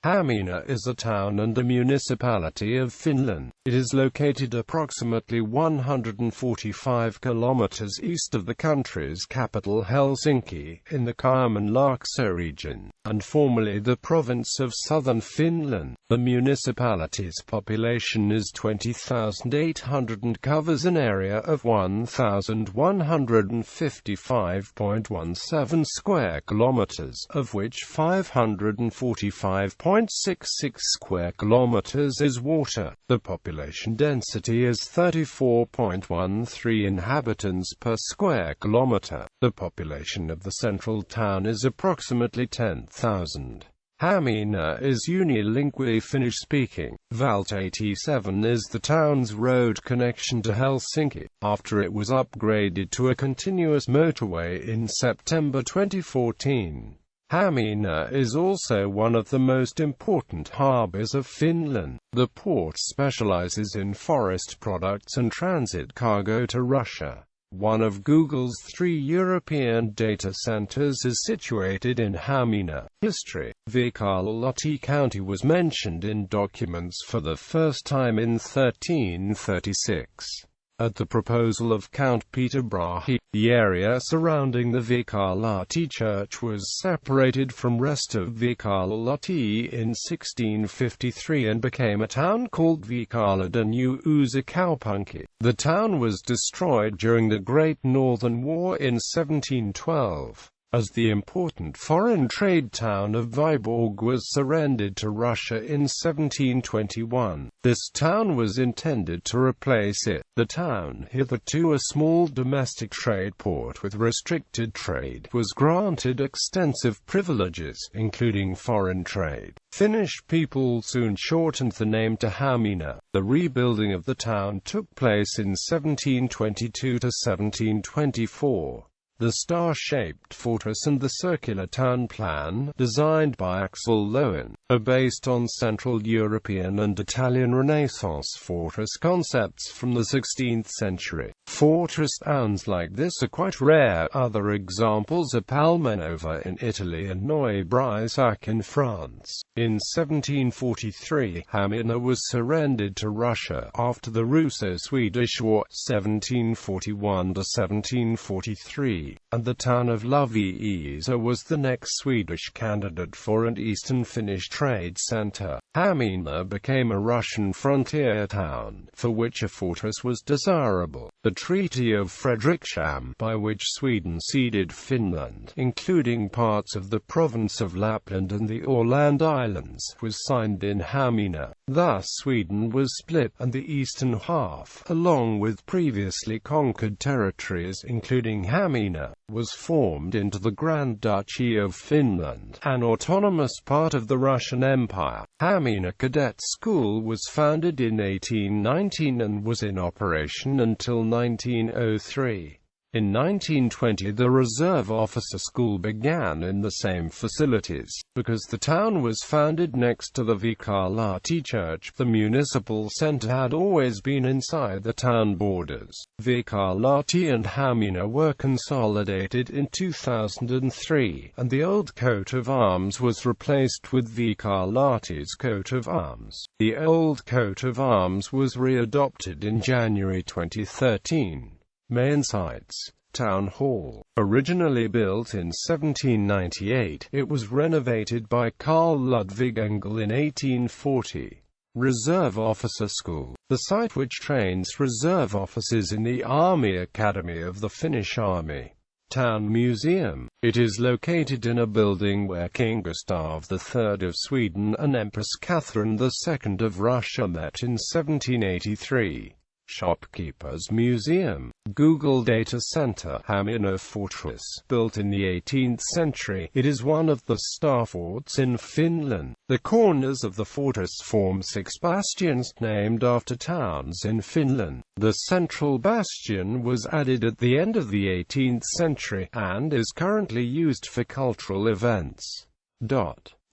Hamina is a town and a municipality of Finland. It is located approximately 145 kilometres east of the country's capital Helsinki, in the Kymenlaakso region, and formerly the province of Southern Finland. The municipality's population is 20,800 and covers an area of 1,155.17 square kilometres, of which 545.66 square kilometres is water. The population density is 34.13 inhabitants per square kilometre. The population of the central town is approximately 10,000. Hamina is unilingually Finnish-speaking. Valtatie 7 is the town's road connection to Helsinki, after it was upgraded to a continuous motorway in September 2014. Hamina is also one of the most important harbours of Finland. The port specializes in forest products and transit cargo to Russia. One of Google's 3 European data centers is situated in Hamina. History. Finland.It county was mentioned in documents for the first time in 1336. At the proposal of Count Peter Brahe, the area surrounding the Finland.It church was separated from rest of Finland.It in 1653 and became a town called Finland New Uusi Kaupunki. The town was destroyed during the Great Northern War in 1712. As the important foreign trade town of Viborg was surrendered to Russia in 1721, this town was intended to replace it. The town, hitherto a small domestic trade port with restricted trade, was granted extensive privileges, including foreign trade. Finnish people soon shortened the name to Hamina. The rebuilding of the town took place in 1722 to 1724. The star-shaped fortress and the circular town plan, designed by Axel Lowen, are based on Central European and Italian Renaissance fortress concepts from the 16th century. Fortress towns like this are quite rare. Other examples are Palmanova in Italy and Neuilly-Brissac in France. In 1743, Hamina was surrendered to Russia after the Russo-Swedish War 1741 to 1743. And the town of Loviisa was the next Swedish candidate for an Eastern Finnish trade center. Hamina became a Russian frontier town, for which a fortress was desirable. The Treaty of Fredriksham, by which Sweden ceded Finland, including parts of the province of Lapland and the Åland Islands, was signed in Hamina. Thus Sweden was split, and the eastern half, along with previously conquered territories including Hamina, was formed into the Grand Duchy of Finland, an autonomous part of the Russian Empire. Hamina Cadet School was founded in 1819 and was in operation until 1903. In 1920 the Reserve Officer School began in the same facilities. Because the town was founded next to the Finland.It church, the municipal centre had always been inside the town borders. Finland.It and Hamina were consolidated in 2003, and the old coat of arms was replaced with Finland.It's coat of arms. The old coat of arms was readopted in January 2013. Main sites. Town Hall. Originally built in 1798, it was renovated by Carl Ludvig Engel in 1840. Reserve Officer School. The site which trains reserve officers in the Army Academy of the Finnish Army. Town Museum. It is located in a building where King Gustav III of Sweden and Empress Catherine II of Russia met in 1783. Shopkeepers Museum. Google Data Center. Hamina Fortress. Built in the 18th century, it is one of the star forts in Finland. The corners of the fortress form 6 bastions named after towns in Finland. The central bastion was added at the end of the 18th century, and is currently used for cultural events.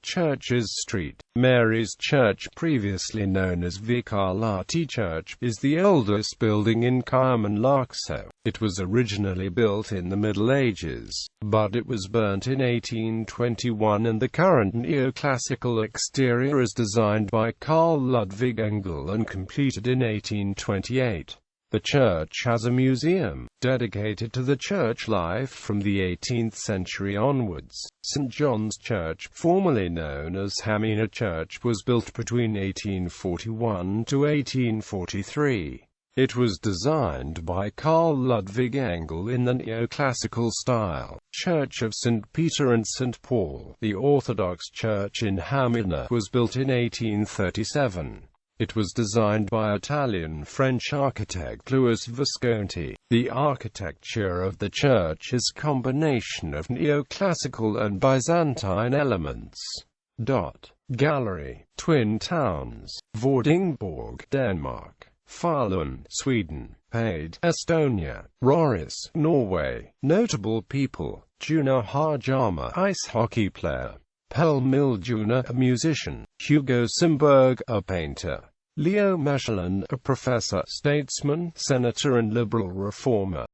Churches Street. Mary's Church, previously known as Vikarlahti Church, is the oldest building in Kymenlaakso. It was originally built in the Middle Ages, but it was burnt in 1821, and the current neoclassical exterior is designed by Carl Ludvig Engel and completed in 1828. The church has a museum, dedicated to the church life from the 18th century onwards. St. John's Church, formerly known as Hamina Church, was built between 1841 to 1843. It was designed by Carl Ludvig Engel in the neoclassical style. Church of St. Peter and St. Paul. The Orthodox Church in Hamina was built in 1837. It was designed by Italian-French architect Louis Visconti. The architecture of the church is a combination of neoclassical and Byzantine elements. Gallery. Twin Towns. Vordingborg, Denmark. Falun, Sweden. Paid, Estonia. Røros, Norway. Notable people: Juna Harjama, ice hockey player. Pelle Miljuna, a musician. Hugo Simberg, a painter. Leo Mechelin, a professor, statesman, senator and liberal reformer.